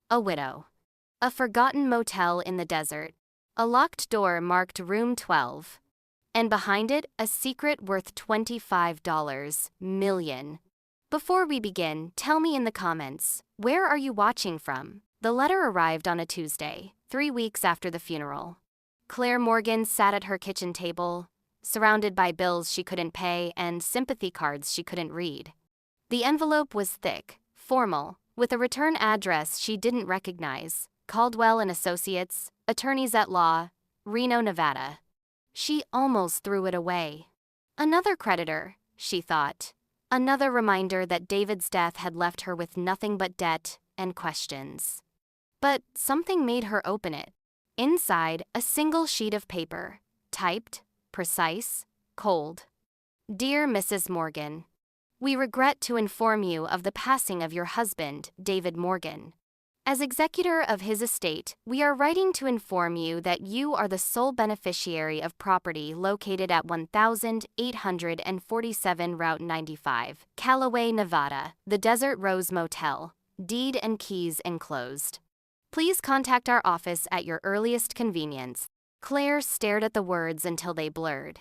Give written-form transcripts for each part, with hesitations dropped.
A widow. A forgotten motel in the desert. A locked door marked Room 12. And behind it, a secret worth $25 million. Before we begin, tell me in the comments, where are you watching from? The letter arrived on a Tuesday, 3 weeks after the funeral. Claire Morgan sat at her kitchen table, surrounded by bills she couldn't pay and sympathy cards she couldn't read. The envelope was thick, formal, with a return address she didn't recognize: Caldwell and Associates, Attorneys at Law, Reno, Nevada. She almost threw it away. Another creditor, she thought. Another reminder that David's death had left her with nothing but debt and questions. But something made her open it. Inside, a single sheet of paper, typed, precise, cold. Dear Mrs. Morgan, we regret to inform you of the passing of your husband, David Morgan. As executor of his estate, we are writing to inform you that you are the sole beneficiary of property located at 1847 Route 95, Callaway, Nevada, the Desert Rose Motel, deed and keys enclosed. Please contact our office at your earliest convenience. Claire stared at the words until they blurred.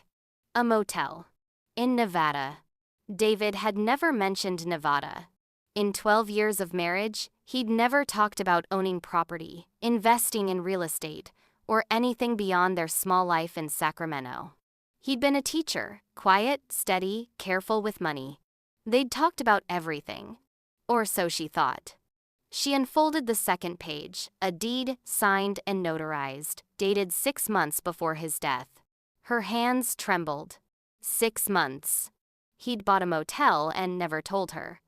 A motel. In Nevada. David had never mentioned Nevada. In 12 years of marriage, he'd never talked about owning property, investing in real estate, or anything beyond their small life in Sacramento. He'd been a teacher, quiet, steady, careful with money. They'd talked about everything. Or so she thought. She unfolded the second page, a deed signed and notarized, dated 6 months before his death. Her hands trembled. 6 months. He'd bought a motel and never told her.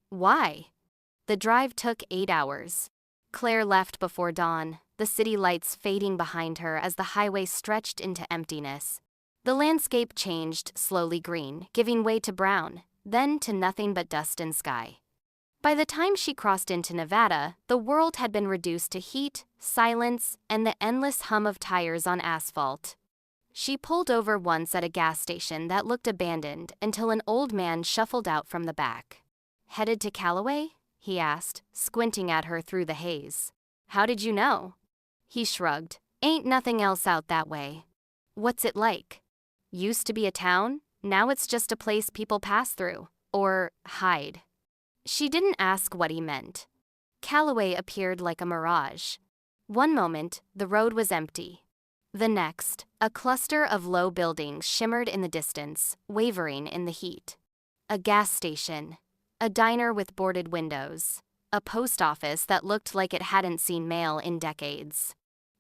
Why? The drive took 8 hours. Claire left before dawn, the city lights fading behind her as the highway stretched into emptiness. The landscape changed, slowly green, giving way to brown, then to nothing but dust and sky. By the time she crossed into Nevada, the world had been reduced to heat, silence, and the endless hum of tires on asphalt. She pulled over once at a gas station that looked abandoned until an old man shuffled out from the back. Headed to Callaway? He asked, squinting at her through the haze. How did you know? He shrugged. Ain't nothing else out that way. What's it like? Used to be a town, now it's just a place people pass through, or hide. She didn't ask what he meant. Callaway appeared like a mirage. One moment, the road was empty. The next, a cluster of low buildings shimmered in the distance, wavering in the heat. A gas station. A diner with boarded windows. A post office that looked like it hadn't seen mail in decades.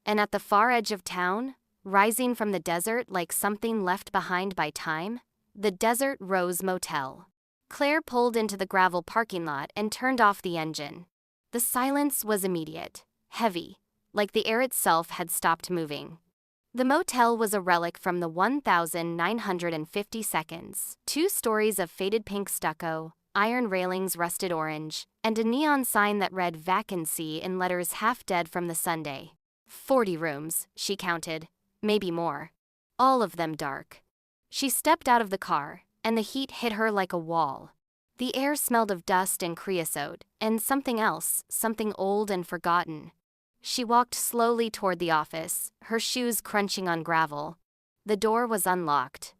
And at the far edge of town, rising from the desert like something left behind by time, the Desert Rose Motel. Claire pulled into the gravel parking lot and turned off the engine. The silence was immediate, heavy, like the air itself had stopped moving. The motel was a relic from the 1950s. 2 stories of faded pink stucco, iron railings rusted orange, and a neon sign that read vacancy in letters half dead from the Sunday. 40 rooms, she counted, maybe more. All of them dark. She stepped out of the car, and the heat hit her like a wall. The air smelled of dust and creosote, and something else, something old and forgotten. She walked slowly toward the office, her shoes crunching on gravel. The door was unlocked.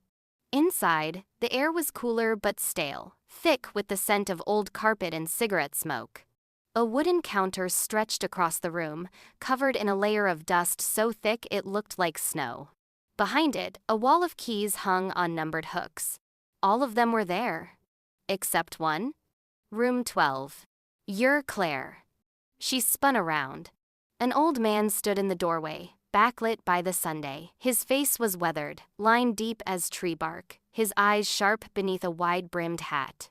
Inside, the air was cooler but stale, thick with the scent of old carpet and cigarette smoke. A wooden counter stretched across the room, covered in a layer of dust so thick it looked like snow. Behind it, a wall of keys hung on numbered hooks. All of them were there. Except one. Room 12. You're Claire. She spun around. An old man stood in the doorway, backlit by the Sunday. His face was weathered, lined deep as tree bark, his eyes sharp beneath a wide-brimmed hat.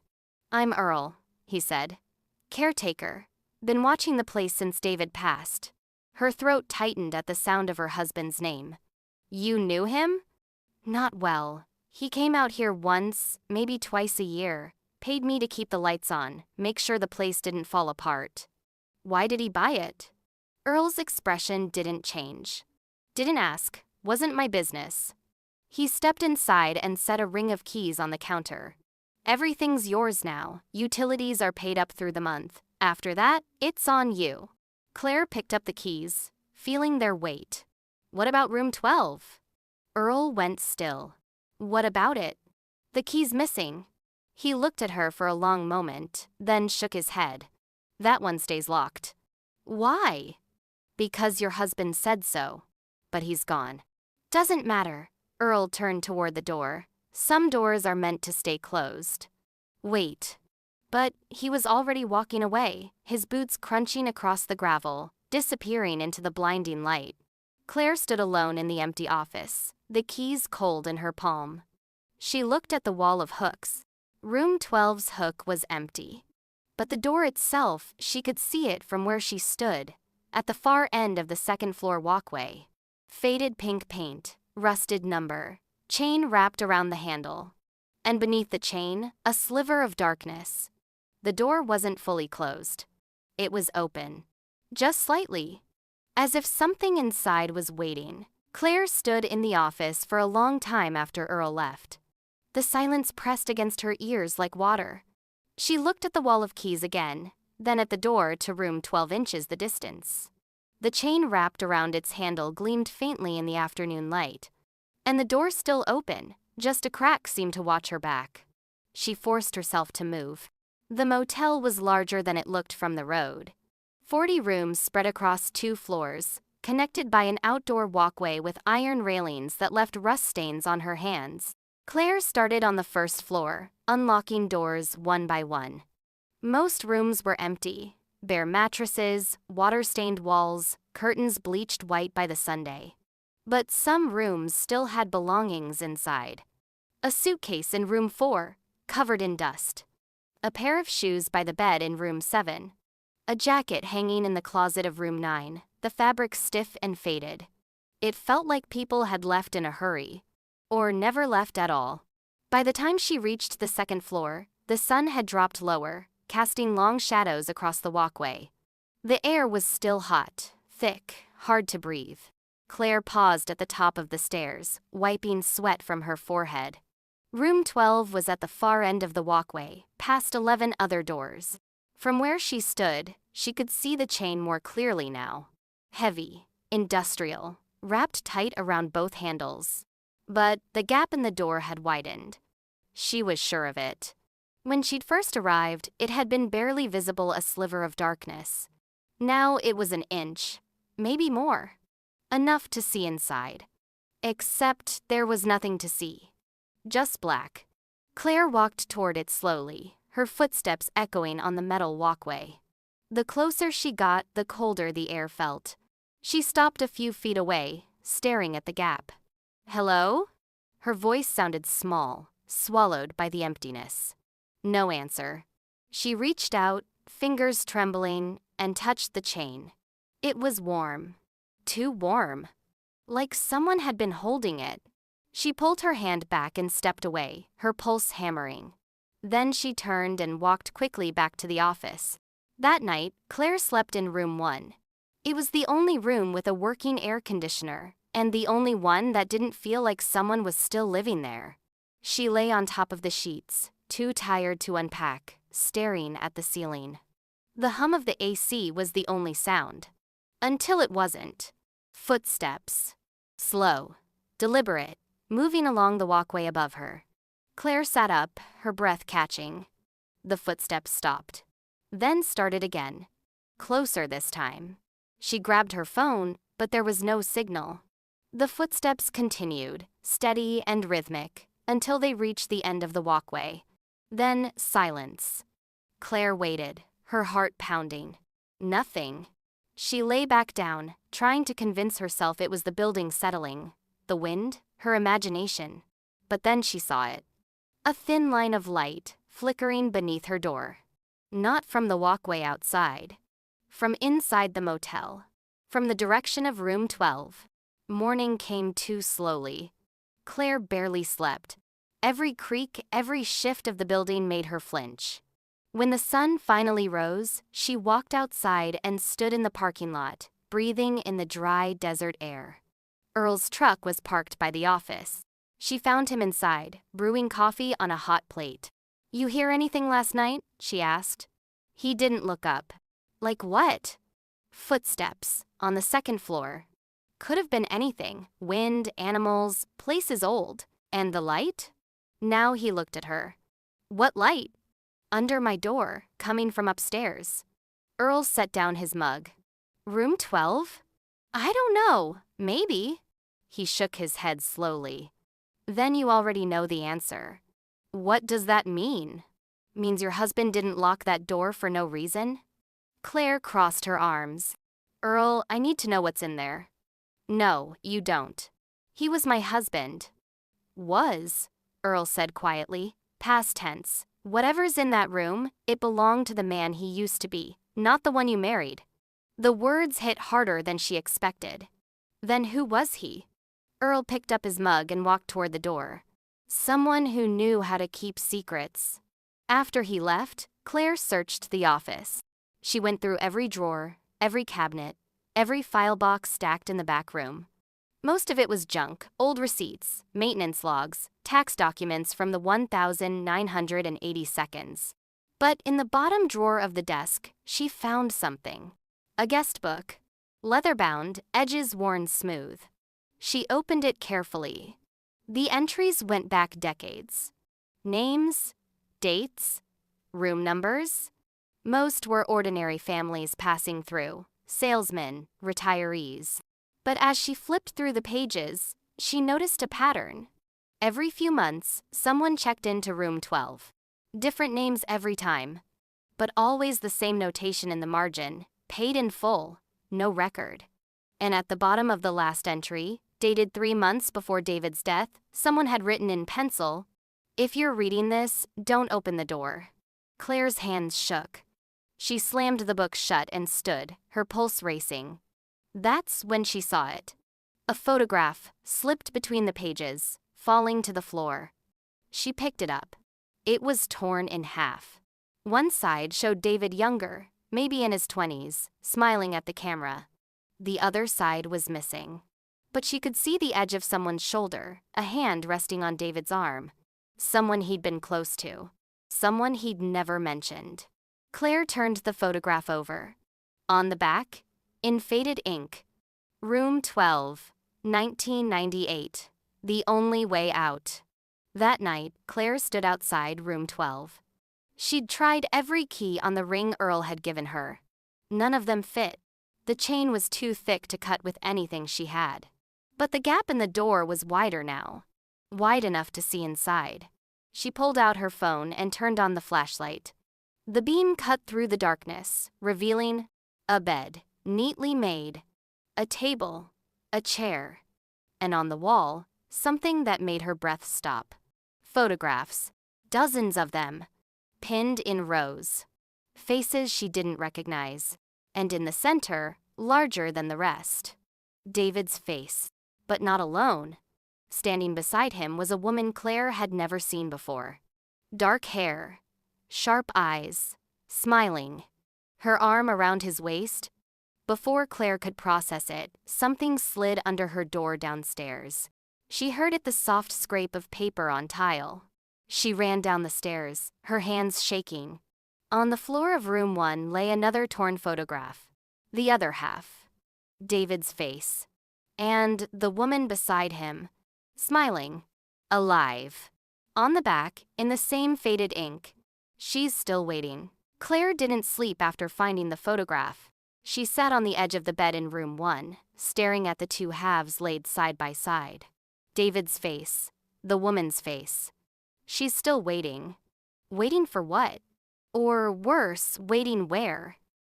I'm Earl, he said. Caretaker. Been watching the place since David passed. Her throat tightened at the sound of her husband's name. You knew him? Not well. He came out here once, maybe twice a year, paid me to keep the lights on, make sure the place didn't fall apart. Why did he buy it? Earl's expression didn't change. Didn't ask, wasn't my business. He stepped inside and set a ring of keys on the counter. Everything's yours now, utilities are paid up through the month. After that, it's on you. Claire picked up the keys, feeling their weight. What about room 12? Earl went still. What about it? The key's missing. He looked at her for a long moment, then shook his head. That one stays locked. Why? Because your husband said so. But he's gone. Doesn't matter. Earl turned toward the door. Some doors are meant to stay closed. Wait. But he was already walking away, his boots crunching across the gravel, disappearing into the blinding light. Claire stood alone in the empty office, the keys cold in her palm. She looked at the wall of hooks. Room 12's hook was empty. But the door itself, she could see it from where she stood, at the far end of the second-floor walkway. Faded pink paint, rusted number, chain wrapped around the handle. And beneath the chain, a sliver of darkness. The door wasn't fully closed. It was open. Just slightly. As if something inside was waiting. Claire stood in the office for a long time after Earl left. The silence pressed against her ears like water. She looked at the wall of keys again, then at the door to room 12 inches the distance. The chain wrapped around its handle gleamed faintly in the afternoon light. And the door still open, just a crack seemed to watch her back. She forced herself to move. The motel was larger than it looked from the road. 40 rooms spread across 2 floors, connected by an outdoor walkway with iron railings that left rust stains on her hands. Claire started on the first floor, unlocking doors one by one. Most rooms were empty. Bare mattresses, water-stained walls, curtains bleached white by the Sunday. But some rooms still had belongings inside. A suitcase in room 4, covered in dust. A pair of shoes by the bed in room 7. A jacket hanging in the closet of room 9, the fabric stiff and faded. It felt like people had left in a hurry. Or never left at all. By the time she reached the second floor, the sun had dropped lower, casting long shadows across the walkway. The air was still hot, thick, hard to breathe. Claire paused at the top of the stairs, wiping sweat from her forehead. Room 12 was at the far end of the walkway, past 11 other doors. From where she stood, she could see the chain more clearly now. Heavy, industrial, wrapped tight around both handles. But the gap in the door had widened. She was sure of it. When she'd first arrived, it had been barely visible, a sliver of darkness. Now it was an inch, maybe more. Enough to see inside. Except there was nothing to see. Just black. Claire walked toward it slowly, her footsteps echoing on the metal walkway. The closer she got, the colder the air felt. She stopped a few feet away, staring at the gap. Hello? Her voice sounded small, swallowed by the emptiness. No answer. She reached out, fingers trembling, and touched the chain. It was warm. Too warm. Like someone had been holding it. She pulled her hand back and stepped away, her pulse hammering. Then she turned and walked quickly back to the office. That night, Claire slept in room 1. It was the only room with a working air conditioner, and the only one that didn't feel like someone was still living there. She lay on top of the sheets, too tired to unpack, staring at the ceiling. The hum of the AC was the only sound. Until it wasn't. Footsteps. Slow. Deliberate. Moving along the walkway above her. Claire sat up, her breath catching. The footsteps stopped. Then started again. Closer this time. She grabbed her phone, but there was no signal. The footsteps continued, steady and rhythmic, until they reached the end of the walkway. Then silence. Claire waited, her heart pounding. Nothing. She lay back down, trying to convince herself it was the building settling. The wind, her imagination. But then she saw it. A thin line of light, flickering beneath her door. Not from the walkway outside. From inside the motel. From the direction of room 12. Morning came too slowly. Claire barely slept. Every creak, every shift of the building made her flinch. When the sun finally rose, she walked outside and stood in the parking lot, breathing in the dry desert air. Earl's truck was parked by the office. She found him inside, brewing coffee on a hot plate. "You hear anything last night?" she asked. He didn't look up. "Like what?" Footsteps, on the second floor. Could have been anything. Wind, animals, place is old. And the light? Now he looked at her. What light? Under my door, coming from upstairs. Earl set down his mug. Room 12? I don't know. Maybe. He shook his head slowly. Then you already know the answer. What does that mean? Means your husband didn't lock that door for no reason? Claire crossed her arms. Earl, I need to know what's in there. No, you don't. He was my husband. Was, Earl said quietly. Past tense. Whatever's in that room, it belonged to the man he used to be, not the one you married. The words hit harder than she expected. Then who was he? Earl picked up his mug and walked toward the door. Someone who knew how to keep secrets. After he left, Claire searched the office. She went through every drawer, every cabinet, every file box stacked in the back room. Most of it was junk, old receipts, maintenance logs, tax documents from the 1,980 seconds. But in the bottom drawer of the desk, she found something. A guest book. Leather-bound, edges worn smooth. She opened it carefully. The entries went back decades. Names, dates, room numbers. Most were ordinary families passing through, salesmen, retirees. But as she flipped through the pages, she noticed a pattern. Every few months, someone checked into room 12. Different names every time, but always the same notation in the margin, paid in full, no record. And at the bottom of the last entry, dated 3 months before David's death, someone had written in pencil, "If you're reading this, don't open the door." Claire's hands shook. She slammed the book shut and stood, her pulse racing. That's when she saw it. A photograph slipped between the pages, falling to the floor. She picked it up. It was torn in half. One side showed David younger, maybe in his 20s, smiling at the camera. The other side was missing. But she could see the edge of someone's shoulder, a hand resting on David's arm. Someone he'd been close to. Someone he'd never mentioned. Claire turned the photograph over. On the back, in faded ink, Room 12, 1998, the only way out. That night, Claire stood outside room 12. She'd tried every key on the ring Earl had given her. None of them fit. The chain was too thick to cut with anything she had. But the gap in the door was wider now, wide enough to see inside. She pulled out her phone and turned on the flashlight. The beam cut through the darkness, revealing a bed, neatly made, a table, a chair, and on the wall, something that made her breath stop. Photographs, dozens of them, pinned in rows. Faces she didn't recognize, and in the center, larger than the rest, David's face, but not alone. Standing beside him was a woman Claire had never seen before. Dark hair, sharp eyes, smiling, her arm around his waist. Before Claire could process it, something slid under her door downstairs. She heard it, the soft scrape of paper on tile. She ran down the stairs, her hands shaking. On the floor of room 1 lay another torn photograph. The other half. David's face. And the woman beside him, smiling, alive. On the back, in the same faded ink, "She's still waiting." Claire didn't sleep after finding the photograph. She sat on the edge of the bed in room 1, staring at the two halves laid side by side. David's face, the woman's face. She's still waiting. Waiting for what? Or worse, waiting where?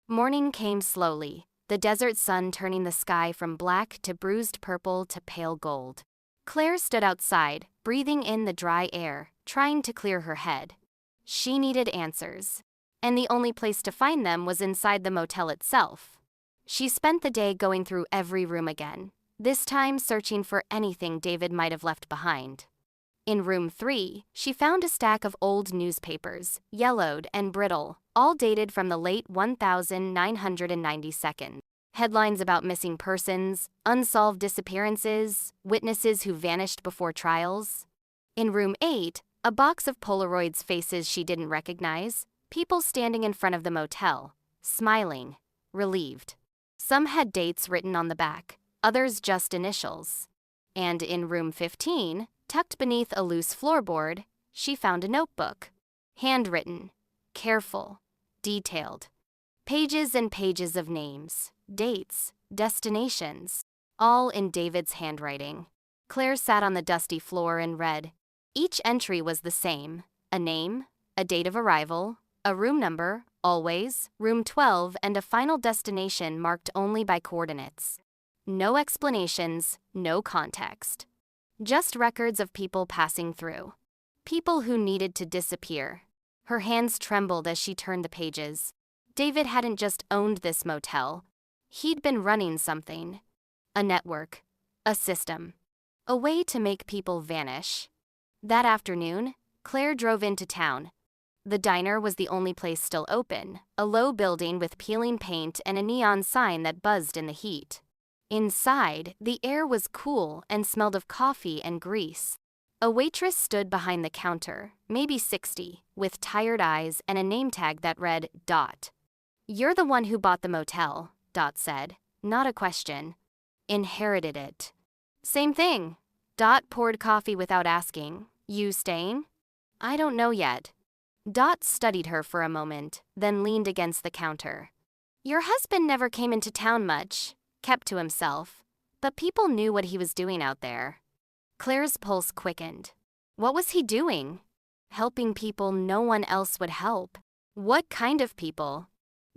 Morning came slowly, the desert sun turning the sky from black to bruised purple to pale gold. Claire stood outside, breathing in the dry air, trying to clear her head. She needed answers, and the only place to find them was inside the motel itself. She spent the day going through every room again, this time searching for anything David might have left behind. In room 3, she found a stack of old newspapers, yellowed and brittle, all dated from the late 1990 seconds. Headlines about missing persons, unsolved disappearances, witnesses who vanished before trials. In room 8, a box of Polaroids, faces she didn't recognize, people standing in front of the motel, smiling, relieved. Some had dates written on the back, others just initials. And in room 15, tucked beneath a loose floorboard, she found a notebook. Handwritten, careful, detailed. Pages and pages of names, dates, destinations, all in David's handwriting. Claire sat on the dusty floor and read. Each entry was the same: a name, a date of arrival, a room number, always, room 12, and a final destination marked only by coordinates. No explanations, no context. Just records of people passing through. People who needed to disappear. Her hands trembled as she turned the pages. David hadn't just owned this motel. He'd been running something. A network. A system. A way to make people vanish. That afternoon, Claire drove into town. The diner was the only place still open, a low building with peeling paint and a neon sign that buzzed in the heat. Inside, the air was cool and smelled of coffee and grease. A waitress stood behind the counter, maybe 60, with tired eyes and a name tag that read Dot. "You're the one who bought the motel," Dot said, not a question. "Inherited it." "Same thing." Dot poured coffee without asking. "You staying?" "I don't know yet." Dot studied her for a moment, then leaned against the counter. "Your husband never came into town much, kept to himself, but people knew what he was doing out there." Claire's pulse quickened. What was he doing? Helping people no one else would help. What kind of people?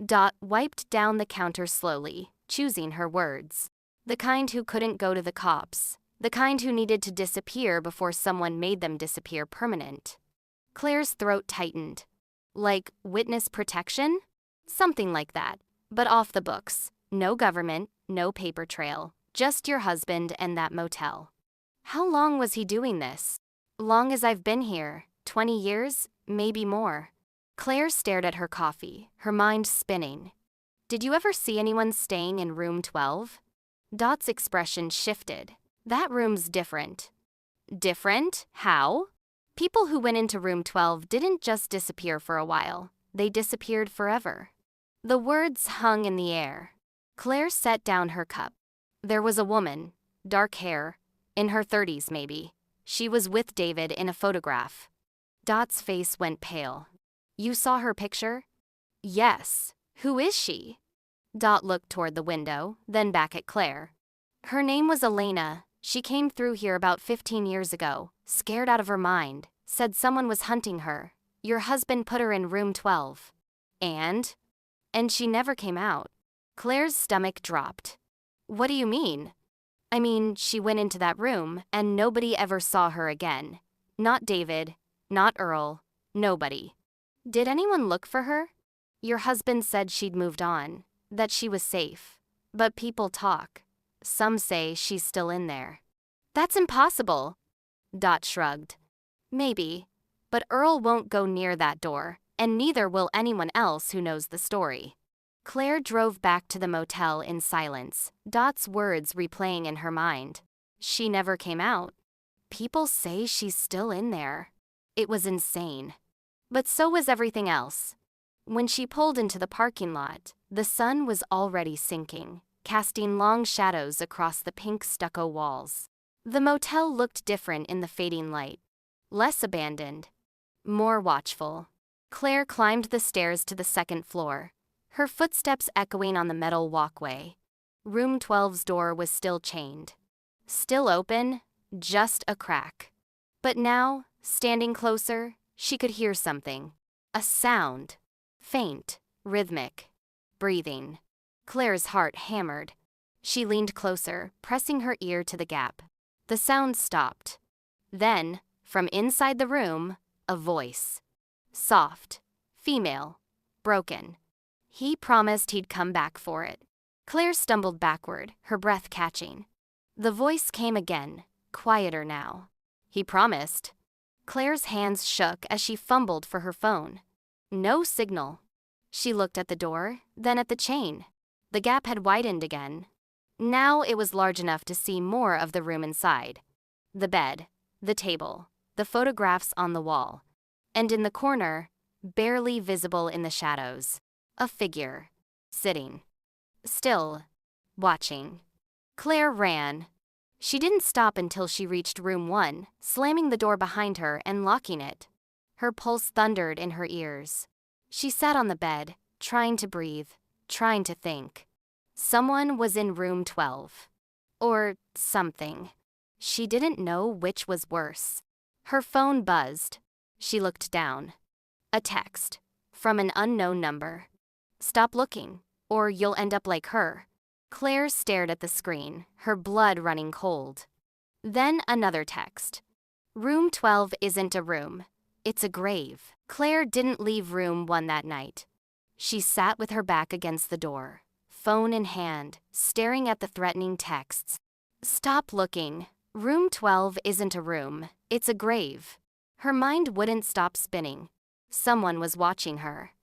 Dot wiped down the counter slowly, choosing her words. The kind who couldn't go to the cops. The kind who needed to disappear before someone made them disappear permanent. Claire's throat tightened. Like witness protection? Something like that. But off the books. No government, no paper trail. Just your husband and that motel. How long was he doing this? Long as I've been here. 20 years? Maybe more. Claire stared at her coffee, her mind spinning. Did you ever see anyone staying in room 12? Dot's expression shifted. That room's different. Different? How? People who went into room 12 didn't just disappear for a while. They disappeared forever. The words hung in the air. Claire set down her cup. There was a woman, dark hair, in her 30s maybe. She was with David in a photograph. Dot's face went pale. You saw her picture? Yes. Who is she? Dot looked toward the window, then back at Claire. Her name was Elena. She came through here about 15 years ago, scared out of her mind, said someone was hunting her. Your husband put her in room 12. And she never came out. Claire's stomach dropped. What do you mean? I mean, she went into that room, and nobody ever saw her again. Not David, not Earl, nobody. Did anyone look for her? Your husband said she'd moved on, that she was safe. But people talk. Some say she's still in there. That's impossible. Dot shrugged. Maybe, but Earl won't go near that door, and neither will anyone else who knows the story. Claire drove back to the motel in silence, Dot's words replaying in her mind. She never came out. People say she's still in there. It was insane. But so was everything else. When she pulled into the parking lot, the sun was already sinking, casting long shadows across the pink stucco walls. The motel looked different in the fading light. Less abandoned. More watchful. Claire climbed the stairs to the second floor, her footsteps echoing on the metal walkway. Room 12's door was still chained. Still open, just a crack. But now, standing closer, she could hear something. A sound. Faint, rhythmic. Breathing. Claire's heart hammered. She leaned closer, pressing her ear to the gap. The sound stopped. Then, from inside the room, a voice. Soft. Female. Broken. He promised he'd come back for it. Claire stumbled backward, her breath catching. The voice came again, quieter now. He promised. Claire's hands shook as she fumbled for her phone. No signal. She looked at the door, then at the chain. The gap had widened again. Now it was large enough to see more of the room inside. The bed, the table, the photographs on the wall. And in the corner, barely visible in the shadows, a figure, sitting. Still, watching. Claire ran. She didn't stop until she reached room 1, slamming the door behind her and locking it. Her pulse thundered in her ears. She sat on the bed, trying to breathe, trying to think. Someone was in room 12. Or something. She didn't know which was worse. Her phone buzzed. She looked down. A text. From an unknown number. "Stop looking, or you'll end up like her." Claire stared at the screen, her blood running cold. Then another text. "Room 12 isn't a room. It's a grave." Claire didn't leave room 1 that night. She sat with her back against the door, phone in hand, staring at the threatening texts. "Stop looking. Room 12 isn't a room. It's a grave." Her mind wouldn't stop spinning. Someone was watching her.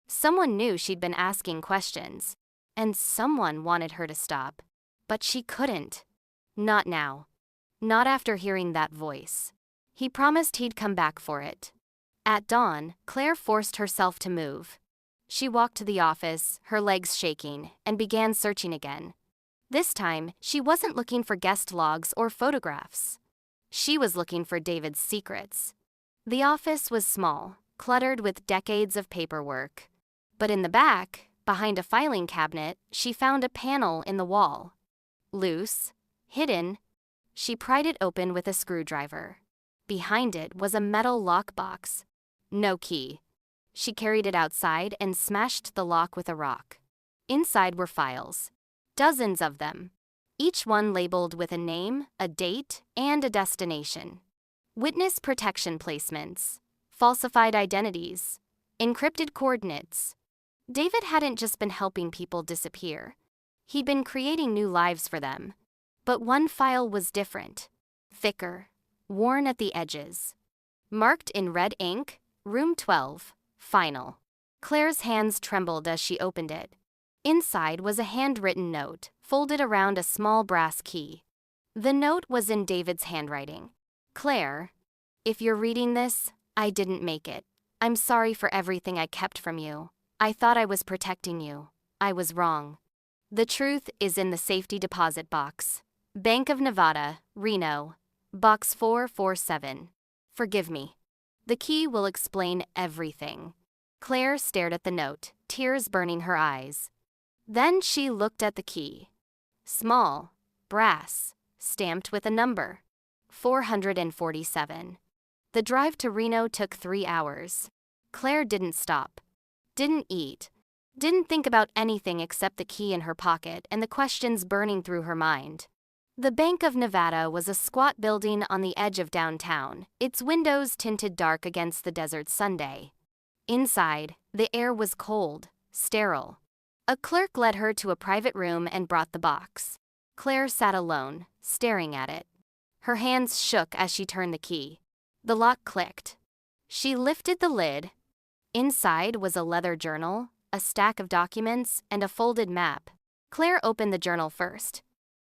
Someone knew she'd been asking questions. And someone wanted her to stop. But she couldn't. Not now. Not after hearing that voice. He promised he'd come back for it. At dawn, Claire forced herself to move. She walked to the office, her legs shaking, and began searching again. This time, she wasn't looking for guest logs or photographs. She was looking for David's secrets. The office was small, cluttered with decades of paperwork. But in the back, behind a filing cabinet, she found a panel in the wall. Loose, hidden, she pried it open with a screwdriver. Behind it was a metal lockbox. No key. She carried it outside and smashed the lock with a rock. Inside were files. Dozens of them. Each one labeled with a name, a date, and a destination. Witness protection placements. Falsified identities. Encrypted coordinates. David hadn't just been helping people disappear. He'd been creating new lives for them. But one file was different. Thicker. Worn at the edges. Marked in red ink, Room 12, Final. Claire's hands trembled as she opened it. Inside was a handwritten note, folded around a small brass key. The note was in David's handwriting. "Claire, if you're reading this, I didn't make it. I'm sorry for everything I kept from you. I thought I was protecting you. I was wrong. The truth is in the safety deposit box. Bank of Nevada, Reno, Box 447. Forgive me. The key will explain everything." Claire stared at the note, tears burning her eyes. Then she looked at the key. Small, brass, stamped with a number. 447. The drive to Reno took 3 hours. Claire didn't stop. Didn't eat. Didn't think about anything except the key in her pocket and the questions burning through her mind. The Bank of Nevada was a squat building on the edge of downtown, its windows tinted dark against the desert Sunday. Inside, the air was cold, sterile. A clerk led her to a private room and brought the box. Claire sat alone, staring at it. Her hands shook as she turned the key. The lock clicked. She lifted the lid. Inside was a leather journal, a stack of documents, and a folded map. Claire opened the journal first.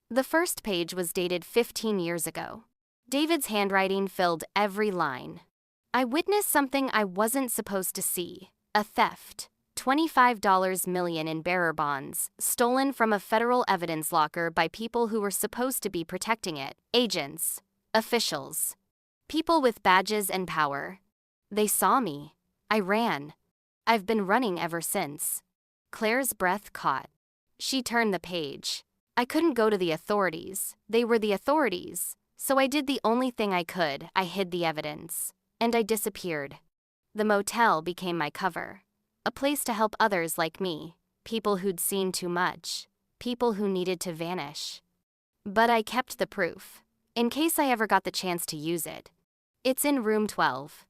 The first page was dated 15 years ago. David's handwriting filled every line. "I witnessed something I wasn't supposed to see. A theft. $25 million in bearer bonds, stolen from a federal evidence locker by people who were supposed to be protecting it. Agents. Officials. People with badges and power. They saw me. I ran. I've been running ever since." Claire's breath caught. She turned the page. "I couldn't go to the authorities. They were the authorities. So I did the only thing I could. I hid the evidence. And I disappeared. The motel became my cover. A place to help others like me. People who'd seen too much. People who needed to vanish. But I kept the proof. In case I ever got the chance to use it. It's in room 12.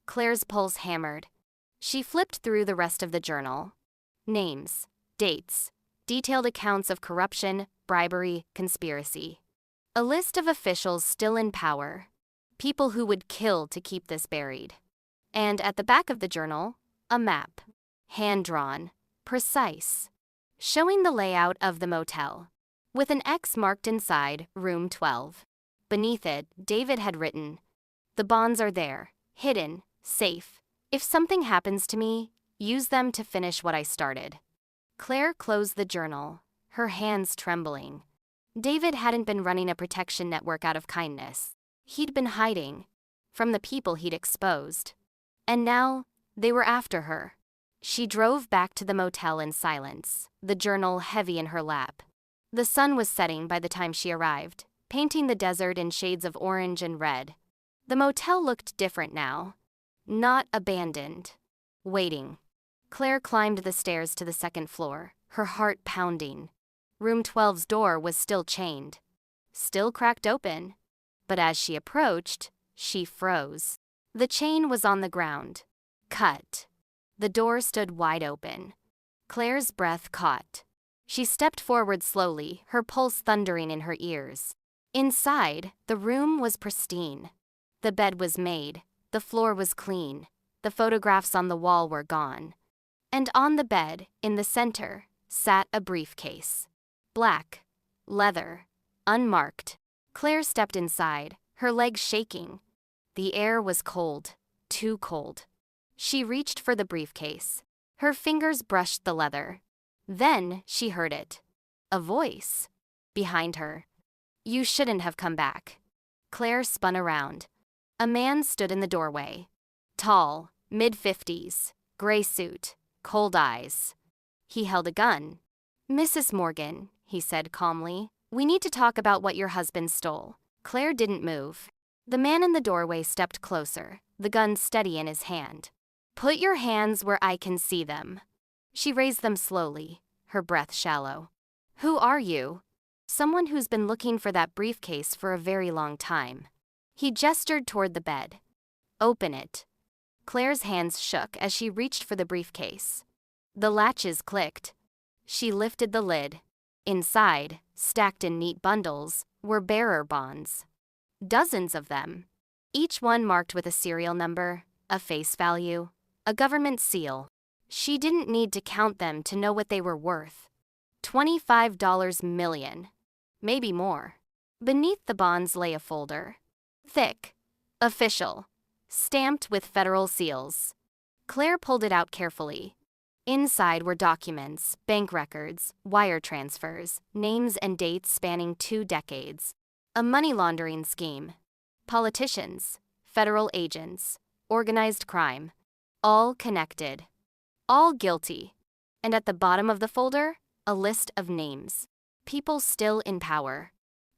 Claire's pulse hammered. She flipped through the rest of the journal. Names. Dates. Detailed accounts of corruption, bribery, conspiracy. A list of officials still in power. People who would kill to keep this buried. And at the back of the journal, a map. Hand-drawn. Precise. Showing the layout of the motel. With an X marked inside, room 12. Beneath it, David had written, "The bonds are there, hidden, safe. If something happens to me, use them to finish what I started." Claire closed the journal. her hands trembling. David hadn't been running a protection network out of kindness. He'd been hiding from the people he'd exposed. And now, they were after her. She drove back to the motel in silence, the journal heavy in her lap. The sun was setting by the time she arrived, painting the desert in shades of orange and red. The motel looked different now. Not abandoned. Waiting. Claire climbed the stairs to the second floor, her heart pounding. Room 12's door was still chained. Still cracked open. But as she approached, she froze. The chain was on the ground. Cut. The door stood wide open. Claire's breath caught. She stepped forward slowly, her pulse thundering in her ears. Inside, the room was pristine. The bed was made. The floor was clean. The photographs on the wall were gone. And on the bed, in the center, sat a briefcase. Black. Leather. Unmarked. Claire stepped inside, her legs shaking. The air was cold. Too cold. She reached for the briefcase. Her fingers brushed the leather. Then she heard it. A voice. Behind her. "You shouldn't have come back." Claire spun around. A man stood in the doorway. Tall, mid-50s, gray suit, cold eyes. He held a gun. "Mrs. Morgan," he said calmly, "we need to talk about what your husband stole." Claire didn't move. The man in the doorway stepped closer, the gun steady in his hand. "Put your hands where I can see them." She raised them slowly, her breath shallow. "Who are you?" "Someone who's been looking for that briefcase for a very long time." He gestured toward the bed. "Open it." Claire's hands shook as she reached for the briefcase. The latches clicked. She lifted the lid. Inside, stacked in neat bundles, were bearer bonds. Dozens of them. Each one marked with a serial number, a face value, a government seal. She didn't need to count them to know what they were worth. $25 million. Maybe more. Beneath the bonds lay a folder. Thick. Official. Stamped with federal seals. Claire pulled it out carefully. Inside were documents, bank records, wire transfers, names and dates spanning 2 decades. A money laundering scheme. Politicians, federal agents, organized crime. All connected. All guilty. And at the bottom of the folder, a list of names. People still in power.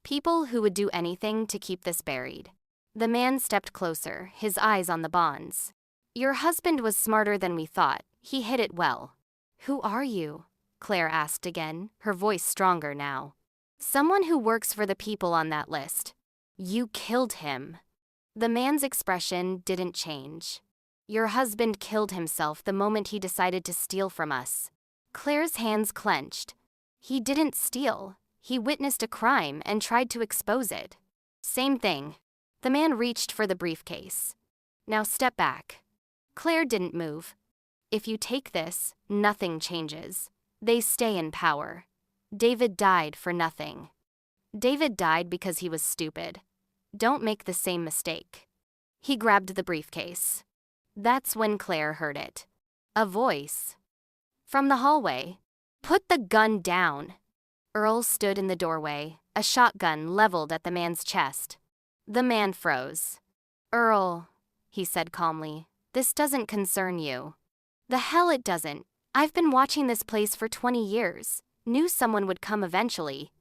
People who would do anything to keep this buried. The man stepped closer, his eyes on the bonds. "Your husband was smarter than we thought. He hid it well." "Who are you?" Claire asked again, her voice stronger now. "Someone who works for the people on that list." "You killed him." The man's expression didn't change. "Your husband killed himself the moment he decided to steal from us." Claire's hands clenched. "He didn't steal. He witnessed a crime and tried to expose it." "Same thing." The man reached for the briefcase. "Now step back." Claire didn't move. "If you take this, nothing changes. They stay in power. David died for nothing. David died because he was stupid. Don't make the same mistake." He grabbed the briefcase. That's when Claire heard it. A voice. From the hallway. "Put the gun down." Earl stood in the doorway, a shotgun leveled at the man's chest. The man froze. "Earl," he said calmly, "this doesn't concern you." "The hell it doesn't. I've been watching this place for 20 years. Knew someone would come eventually.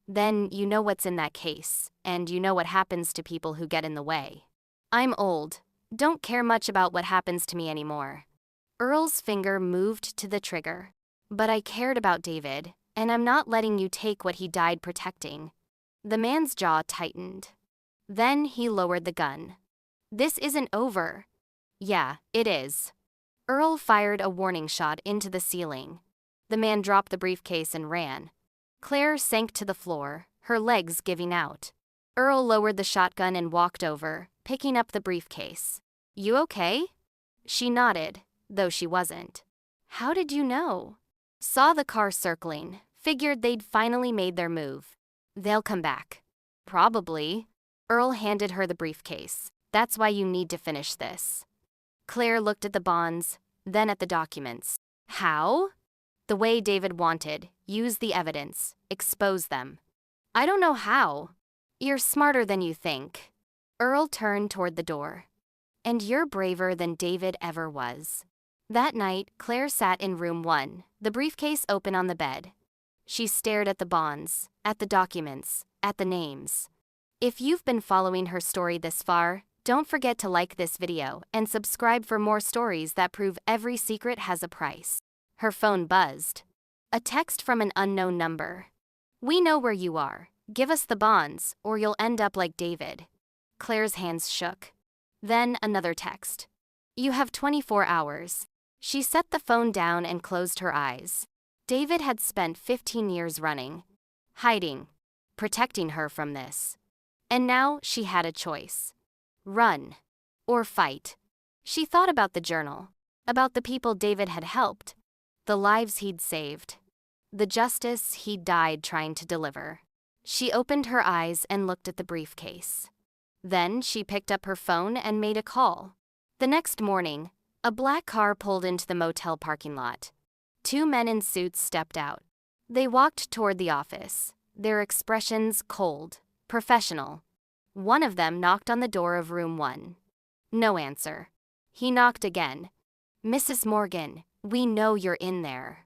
Then you know what's in that case, and you know what happens to people who get in the way. I'm old. Don't care much about what happens to me anymore." Earl's finger moved to the trigger. "But I cared about David, and I'm not letting you take what he died protecting." The man's jaw tightened. Then he lowered the gun. "This isn't over." "Yeah, it is." Earl fired a warning shot into the ceiling. The man dropped the briefcase and ran. Claire sank to the floor, her legs giving out. Earl lowered the shotgun and walked over, picking up the briefcase. "You okay?" She nodded, though she wasn't. "How did you know?" "Saw the car circling, figured they'd finally made their move. They'll come back." "Probably." Earl handed her the briefcase. "That's why you need to finish this." Claire looked at the bonds, then at the documents. "How?" The way David wanted, use the evidence, expose them. I don't know how. You're smarter than you think. Earl turned toward the door. And you're braver than David ever was. That night, Claire sat in room 1, the briefcase open on the bed. She stared at the bonds, at the documents, at the names. If you've been following her story this far, don't forget to like this video and subscribe for more stories that prove every secret has a price. Her phone buzzed. A text from an unknown number. We know where you are. Give us the bonds, or you'll end up like David. Claire's hands shook. Then another text. You have 24 hours. She set the phone down and closed her eyes. David had spent 15 years running, hiding, protecting her from this. And now she had a choice. Run. Or fight. She thought about the journal, about the people David had helped, the lives he'd saved, the justice he'd died trying to deliver. She opened her eyes and looked at the briefcase. Then she picked up her phone and made a call. The next morning, a black car pulled into the motel parking lot. 2 men in suits stepped out. They walked toward the office, their expressions cold, professional. One of them knocked on the door of room 1. No answer. He knocked again. Mrs. Morgan, we know you're in there.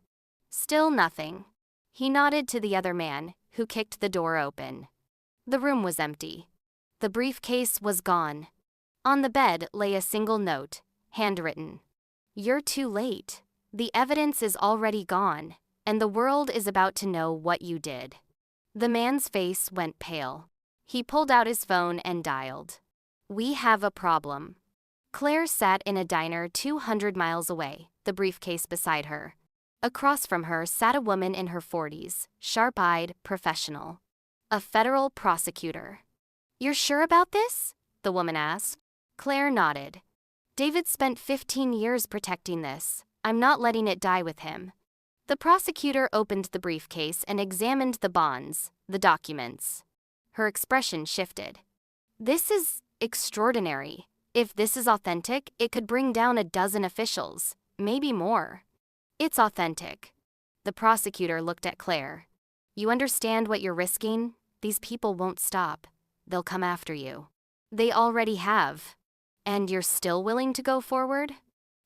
Still nothing. He nodded to the other man, who kicked the door open. The room was empty. The briefcase was gone. On the bed lay a single note, handwritten. You're too late. The evidence is already gone, and the world is about to know what you did. The man's face went pale. He pulled out his phone and dialed. We have a problem. Claire sat in a diner 200 miles away, the briefcase beside her. Across from her sat a woman in her 40s, sharp-eyed, professional. A federal prosecutor. You're sure about this? The woman asked. Claire nodded. David spent 15 years protecting this. I'm not letting it die with him. The prosecutor opened the briefcase and examined the bonds, the documents. Her expression shifted. This is extraordinary. If this is authentic, it could bring down a dozen officials, maybe more. It's authentic. The prosecutor looked at Claire. You understand what you're risking? These people won't stop. They'll come after you. They already have. And you're still willing to go forward?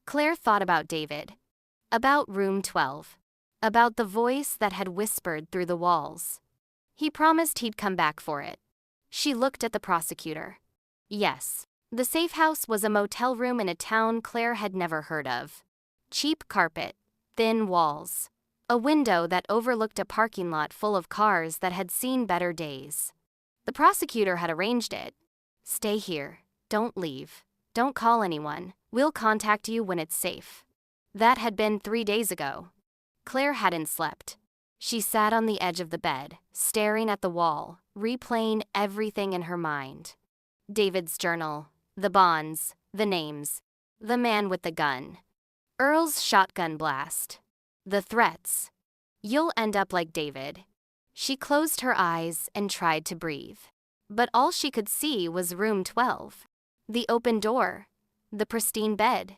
Claire thought about David. About room 12. About the voice that had whispered through the walls. He promised he'd come back for it. She looked at the prosecutor. Yes. The safe house was a motel room in a town Claire had never heard of. Cheap carpet, thin walls. A window that overlooked a parking lot full of cars that had seen better days. The prosecutor had arranged it. Stay here. Don't leave. Don't call anyone. We'll contact you when it's safe. That had been 3 days ago. Claire hadn't slept. She sat on the edge of the bed, staring at the wall, replaying everything in her mind. David's journal, the bonds, the names, the man with the gun. Earl's shotgun blast. The threats. You'll end up like David. She closed her eyes and tried to breathe. But all she could see was room 12. The open door. The pristine bed.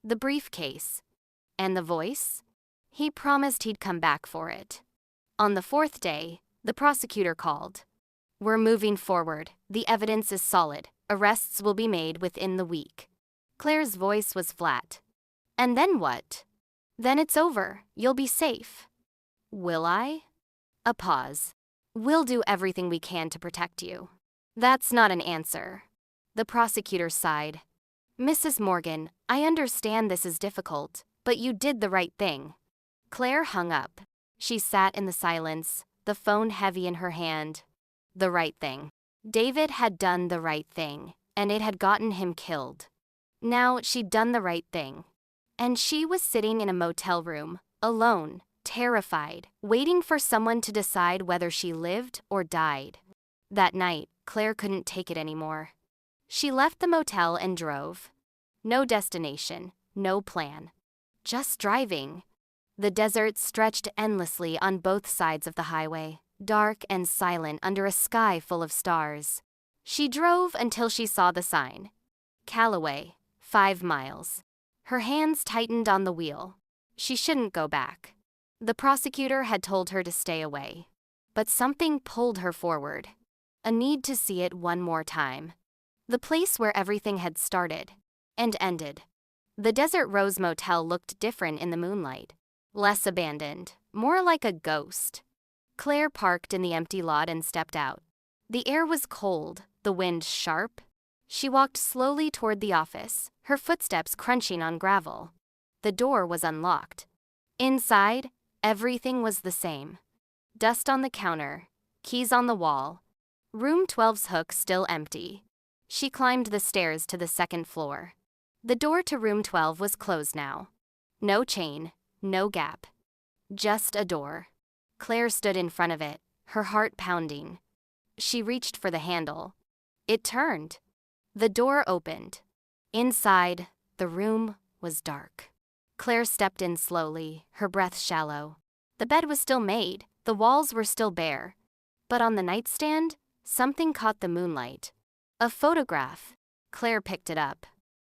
The briefcase. And the voice? He promised he'd come back for it. On the 4th day, the prosecutor called. We're moving forward. The evidence is solid. Arrests will be made within the week. Claire's voice was flat. And then what? Then it's over. You'll be safe. Will I? A pause. We'll do everything we can to protect you. That's not an answer. The prosecutor sighed. Mrs. Morgan, I understand this is difficult, but you did the right thing. Claire hung up. She sat in the silence, the phone heavy in her hand. The right thing. David had done the right thing, and it had gotten him killed. Now she'd done the right thing. And she was sitting in a motel room, alone, terrified, waiting for someone to decide whether she lived or died. That night, Claire couldn't take it anymore. She left the motel and drove. No destination, no plan. Just driving. The desert stretched endlessly on both sides of the highway, dark and silent under a sky full of stars. She drove until she saw the sign. Callaway, 5 miles. Her hands tightened on the wheel. She shouldn't go back. The prosecutor had told her to stay away. But something pulled her forward. A need to see it one more time. The place where everything had started and ended. The Desert Rose Motel looked different in the moonlight. Less abandoned, more like a ghost. Claire parked in the empty lot and stepped out. The air was cold, the wind sharp. She walked slowly toward the office, her footsteps crunching on gravel. The door was unlocked. Inside, everything was the same. Dust on the counter, keys on the wall. Room 12's hook still empty. She climbed the stairs to the second floor. The door to room 12 was closed now. No chain, no gap. Just a door. Claire stood in front of it, her heart pounding. She reached for the handle. It turned. The door opened. Inside, the room was dark. Claire stepped in slowly, her breath shallow. The bed was still made, the walls were still bare. But on the nightstand, something caught the moonlight. A photograph. Claire picked it up.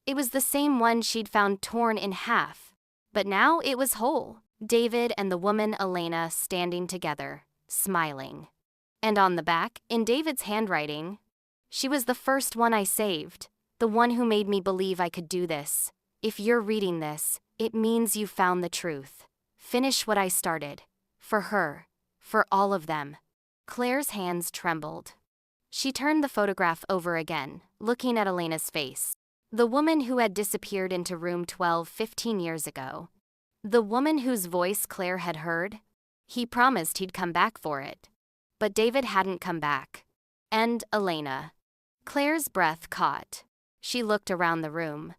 It was the same one she'd found torn in half. But now it was whole. David and the woman Elena standing together, smiling. And on the back, in David's handwriting, "She was the first one I saved, the one who made me believe I could do this. If you're reading this, it means you found the truth. Finish what I started. For her. For all of them." Claire's hands trembled. She turned the photograph over again, looking at Elena's face. The woman who had disappeared into room 12 15 years ago. The woman whose voice Claire had heard. He promised he'd come back for it. But David hadn't come back. And Elena. Claire's breath caught. She looked around the room.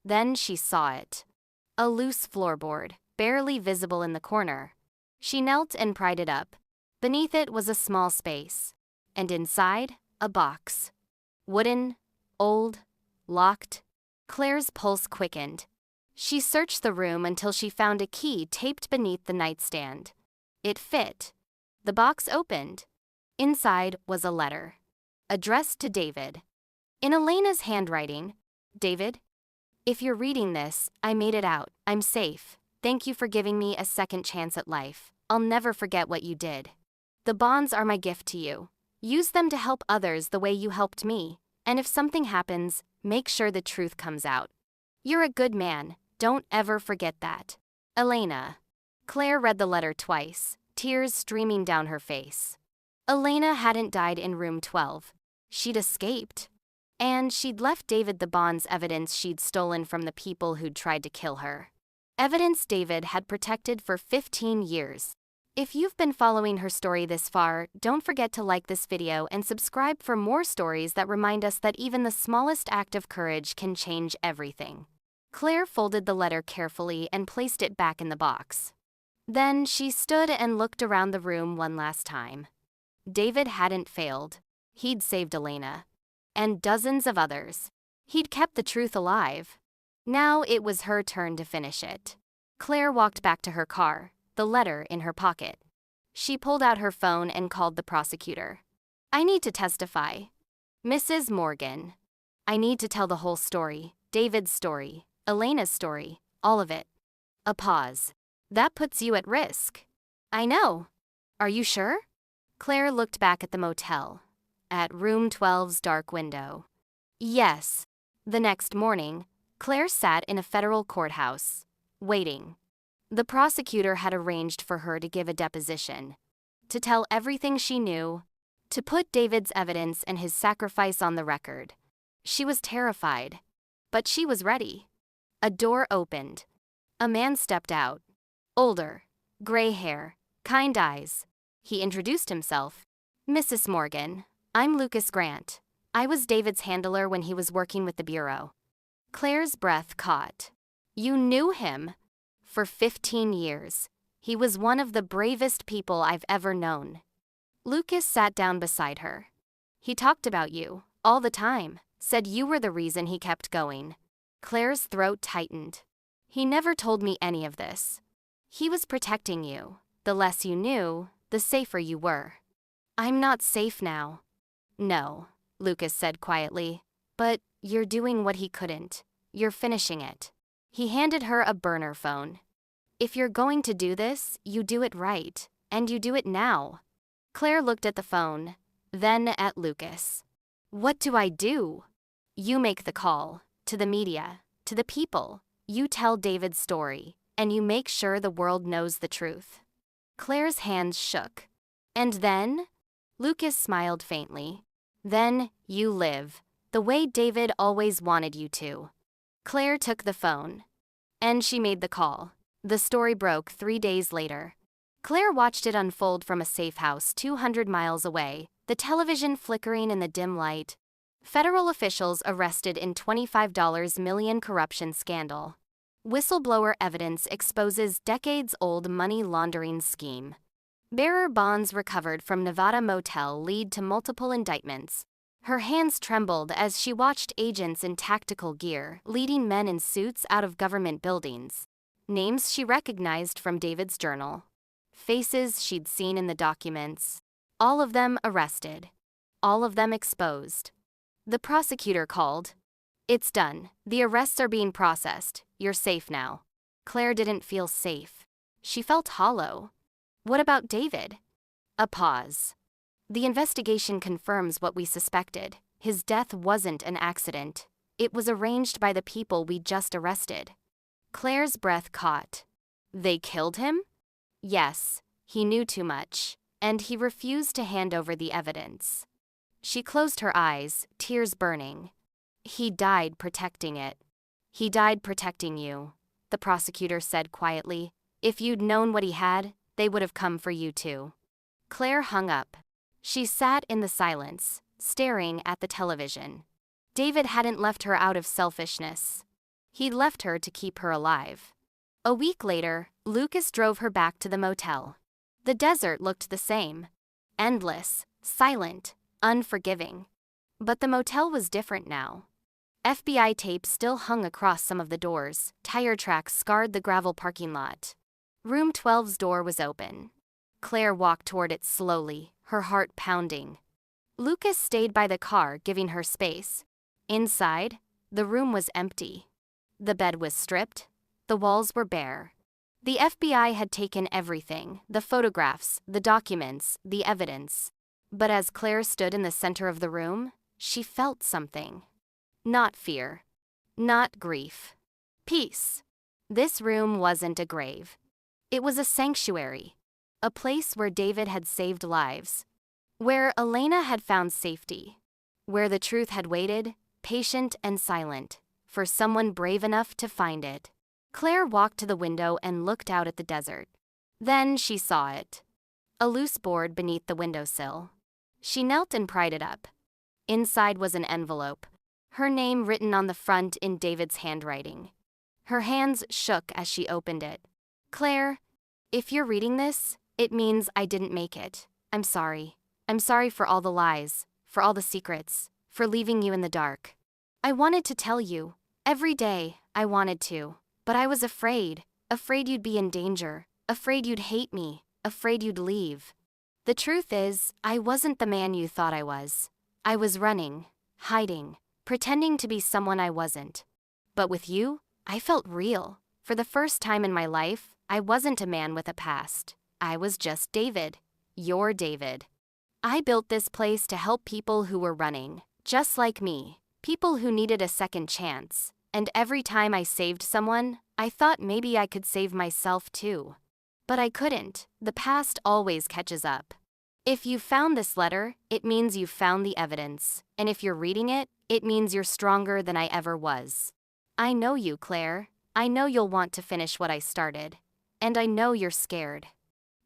Then she saw it. A loose floorboard, barely visible in the corner. She knelt and pried it up. Beneath it was a small space. And inside, a box. Wooden, old, locked. Claire's pulse quickened. She searched the room until she found a key taped beneath the nightstand. It fit. The box opened. Inside was a letter. Addressed to David. In Elena's handwriting, "David, if you're reading this, I made it out. I'm safe. Thank you for giving me a second chance at life. I'll never forget what you did. The bonds are my gift to you. Use them to help others the way you helped me. And if something happens, make sure the truth comes out. You're a good man. Don't ever forget that. Elena." Claire read the letter twice, tears streaming down her face. Elena hadn't died in room 12. She'd escaped. And she'd left David the bonds evidence she'd stolen from the people who'd tried to kill her. Evidence David had protected for 15 years. If you've been following her story this far, don't forget to like this video and subscribe for more stories that remind us that even the smallest act of courage can change everything. Claire folded the letter carefully and placed it back in the box. Then she stood and looked around the room one last time. David hadn't failed. He'd saved Elena. And dozens of others. He'd kept the truth alive. Now it was her turn to finish it. Claire walked back to her car, the letter in her pocket. She pulled out her phone and called the prosecutor. "I need to testify. Mrs. Morgan. I need to tell the whole story, David's story, Elena's story, all of it." A pause. "That puts you at risk." "I know. Are you sure?" Claire looked back at the motel, at room 12's dark window. "Yes." The next morning, Claire sat in a federal courthouse, waiting. The prosecutor had arranged for her to give a deposition, to tell everything she knew, to put David's evidence and his sacrifice on the record. She was terrified, but she was ready. A door opened. A man stepped out. Older, gray hair, kind eyes. He introduced himself. "Mrs. Morgan, I'm Lucas Grant. I was David's handler when he was working with the Bureau." Claire's breath caught. "You knew him?" "For 15 years. He was one of the bravest people I've ever known." Lucas sat down beside her. "He talked about you, all the time, said you were the reason he kept going." Claire's throat tightened. "He never told me any of this. He was protecting you. The less you knew, the safer you were." "I'm not safe now." "No," Lucas said quietly. "But you're doing what he couldn't. You're finishing it." He handed her a burner phone. If you're going to do this, you do it right, and you do it now. Claire looked at the phone, then at Lucas. What do I do? You make the call, to the media, to the people. You tell David's story, and you make sure the world knows the truth. Claire's hands shook. And then? Lucas smiled faintly. Then, you live, the way David always wanted you to. Claire took the phone. And she made the call. The story broke 3 days later. Claire watched it unfold from a safe house 200 miles away, the television flickering in the dim light. Federal officials arrested in $25 million corruption scandal. Whistleblower evidence exposes decades-old money laundering scheme. Bearer bonds recovered from Nevada motel lead to multiple indictments. Her hands trembled as she watched agents in tactical gear leading men in suits out of government buildings. Names she recognized from David's journal. Faces she'd seen in the documents. All of them arrested. All of them exposed. The prosecutor called. It's done. The arrests are being processed. You're safe now. Claire didn't feel safe. She felt hollow. What about David? A pause. The investigation confirms what we suspected. His death wasn't an accident. It was arranged by the people we just arrested. Claire's breath caught. They killed him? Yes, he knew too much, and he refused to hand over the evidence. She closed her eyes, tears burning. He died protecting it. He died protecting you, the prosecutor said quietly. If you'd known what he had, they would have come for you too. Claire hung up. She sat in the silence, staring at the television. David hadn't left her out of selfishness. He'd left her to keep her alive. A week later, Lucas drove her back to the motel. The desert looked the same. Endless, silent, unforgiving. But the motel was different now. FBI tape still hung across some of the doors. Tire tracks scarred the gravel parking lot. Room 12's door was open. Claire walked toward it slowly, her heart pounding. Lucas stayed by the car, giving her space. Inside, the room was empty. The bed was stripped. The walls were bare. The FBI had taken everything, the photographs, the documents, the evidence. But as Claire stood in the center of the room, she felt something. Not fear. Not grief. Peace. This room wasn't a grave. It was a sanctuary. A place where David had saved lives. Where Elena had found safety. Where the truth had waited, patient and silent, for someone brave enough to find it. Claire walked to the window and looked out at the desert. Then she saw it. A loose board beneath the windowsill. She knelt and pried it up. Inside was an envelope, her name written on the front in David's handwriting. Her hands shook as she opened it. Claire, if you're reading this, it means I didn't make it. I'm sorry. I'm sorry for all the lies, for all the secrets, for leaving you in the dark. I wanted to tell you. Every day, I wanted to. But I was afraid you'd be in danger, afraid you'd hate me, afraid you'd leave. The truth is, I wasn't the man you thought I was. I was running, hiding, pretending to be someone I wasn't. But with you, I felt real. For the first time in my life, I wasn't a man with a past. I was just David. Your David. I built this place to help people who were running, just like me, people who needed a second chance. And every time I saved someone, I thought maybe I could save myself too. But I couldn't. The past always catches up. If you found this letter, it means you've found the evidence. And if you're reading it, it means you're stronger than I ever was. I know you, Claire. I know you'll want to finish what I started. And I know you're scared.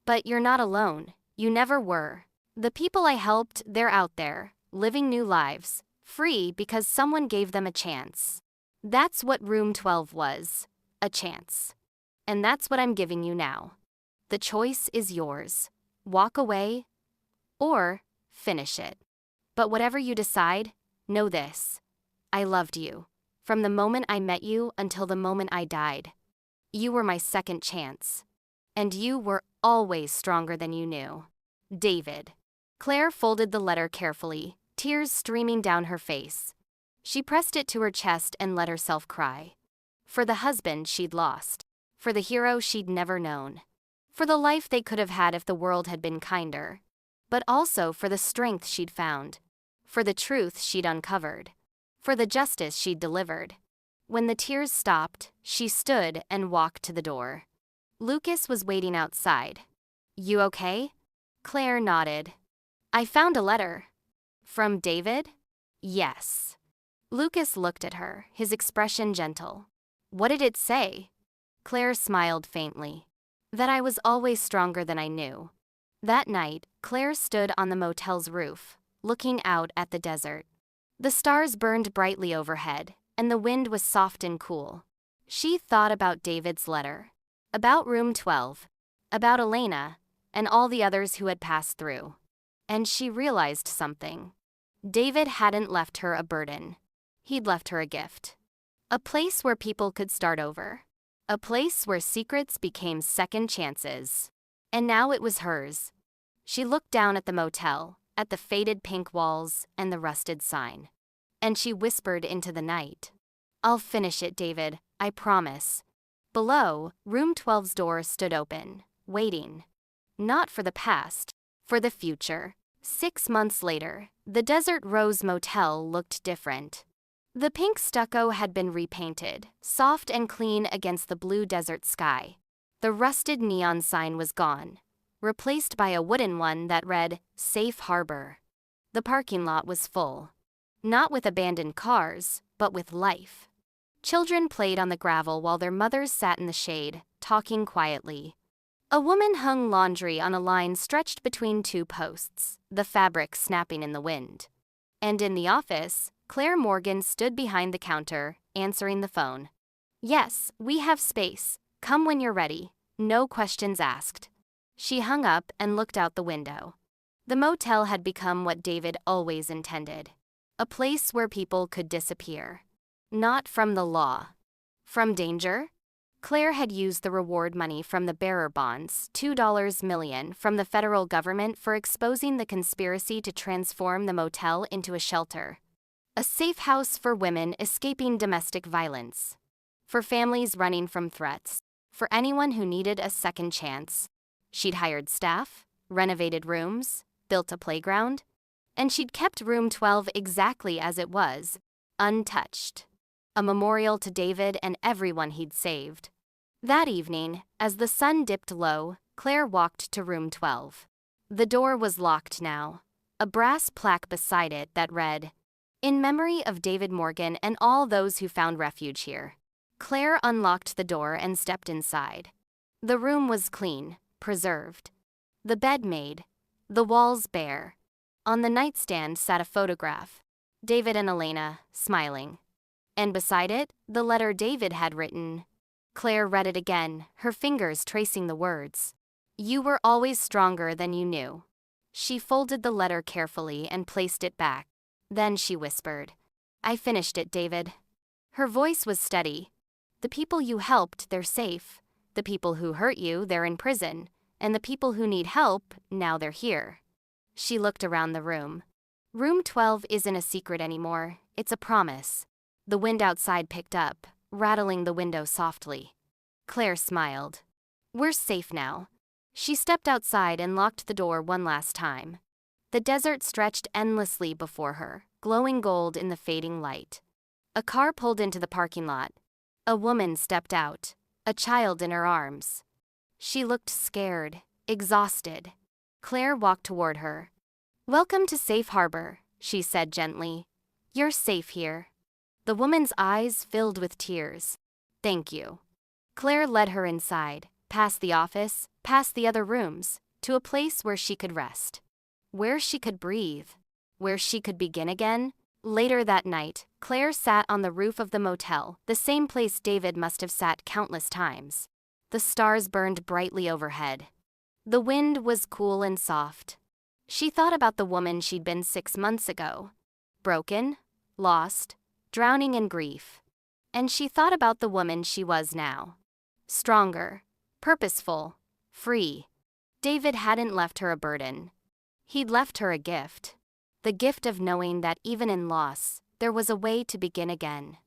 But you're not alone. You never were. The people I helped, they're out there, living new lives, free because someone gave them a chance. That's what Room 12 was, a chance. And that's what I'm giving you now. The choice is yours. Walk away or finish it. But whatever you decide, know this. I loved you. From the moment I met you until the moment I died. You were my second chance. And you were always stronger than you knew. David. Claire folded the letter carefully, tears streaming down her face. She pressed it to her chest and let herself cry. For the husband she'd lost. for the hero she'd never known, for the life they could have had if the world had been kinder, but also for the strength she'd found, for the truth she'd uncovered, for the justice she'd delivered. When the tears stopped, she stood and walked to the door. Lucas was waiting outside. "You okay?" Claire nodded. "I found a letter." "From David?" "Yes." Lucas looked at her, his expression gentle. "What did it say?" Claire smiled faintly. "That I was always stronger than I knew." That night, Claire stood on the motel's roof, looking out at the desert. The stars burned brightly overhead, and the wind was soft and cool. She thought about David's letter, about room 12, about Elena, and all the others who had passed through. And she realized something. David hadn't left her a burden. He'd left her a gift. A place where people could start over. A place where secrets became second chances. And now it was hers. She looked down at the motel, at the faded pink walls and the rusted sign. And she whispered into the night, "I'll finish it, David, I promise." Below, room 12's door stood open, waiting. Not for the past, for the future. 6 months later, the Desert Rose Motel looked different. The pink stucco had been repainted, soft and clean against the blue desert sky. The rusted neon sign was gone, replaced by a wooden one that read, "Safe Harbor." The parking lot was full. Not with abandoned cars, but with life. Children played on the gravel while their mothers sat in the shade, talking quietly. A woman hung laundry on a line stretched between 2 posts, the fabric snapping in the wind. And in the office, Claire Morgan stood behind the counter, answering the phone. "Yes, we have space. Come when you're ready. No questions asked." She hung up and looked out the window. The motel had become what David always intended. A place where people could disappear. Not from the law. From danger? Claire had used the reward money from the bearer bonds, $2 million, from the federal government for exposing the conspiracy to transform the motel into a shelter. A safe house for women escaping domestic violence. For families running from threats. For anyone who needed a second chance. She'd hired staff, renovated rooms, built a playground, and she'd kept room 12 exactly as it was, untouched. A memorial to David and everyone he'd saved. That evening, as the sun dipped low, Claire walked to room 12. The door was locked now, a brass plaque beside it that read, "In memory of David Morgan and all those who found refuge here." Claire unlocked the door and stepped inside. The room was clean, preserved. The bed made, the walls bare. On the nightstand sat a photograph, David and Elena, smiling. And beside it, the letter David had written. Claire read it again, her fingers tracing the words. "You were always stronger than you knew." She folded the letter carefully and placed it back. Then she whispered, "I finished it, David." Her voice was steady. "The people you helped, they're safe. The people who hurt you, they're in prison. And the people who need help, now they're here." She looked around the room. Room 12 isn't a secret anymore, it's a promise. The wind outside picked up, rattling the window softly. Claire smiled. "We're safe now." She stepped outside and locked the door one last time. The desert stretched endlessly before her, glowing gold in the fading light. A car pulled into the parking lot. A woman stepped out, a child in her arms. She looked scared, exhausted. Claire walked toward her. "Welcome to Safe Harbor," she said gently. "You're safe here." The woman's eyes filled with tears. "Thank you." Claire led her inside, past the office, past the other rooms, to a place where she could rest. Where she could breathe. Where she could begin again. Later that night, Claire sat on the roof of the motel, the same place David must have sat countless times. The stars burned brightly overhead. The wind was cool and soft. She thought about the woman she'd been 6 months ago. Broken, lost, drowning in grief. And she thought about the woman she was now. Stronger, purposeful, free. David hadn't left her a burden. He'd left her a gift. The gift of knowing that even in loss, there was a way to begin again.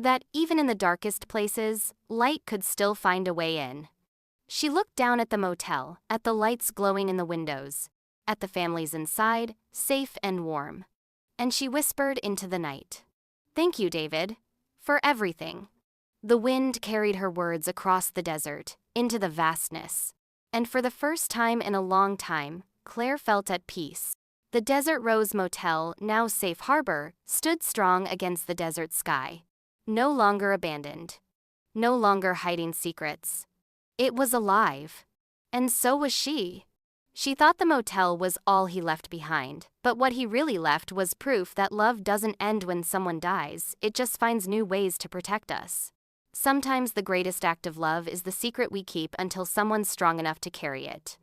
That even in the darkest places, light could still find a way in. She looked down at the motel, at the lights glowing in the windows, at the families inside, safe and warm. And she whispered into the night, "Thank you, David, for everything." The wind carried her words across the desert, into the vastness. And for the first time in a long time, Claire felt at peace. The Desert Rose Motel, now safe harbor, stood strong against the desert sky. No longer abandoned. No longer hiding secrets. It was alive. And so was she. She thought the motel was all he left behind, but what he really left was proof that love doesn't end when someone dies, it just finds new ways to protect us. Sometimes the greatest act of love is the secret we keep until someone's strong enough to carry it.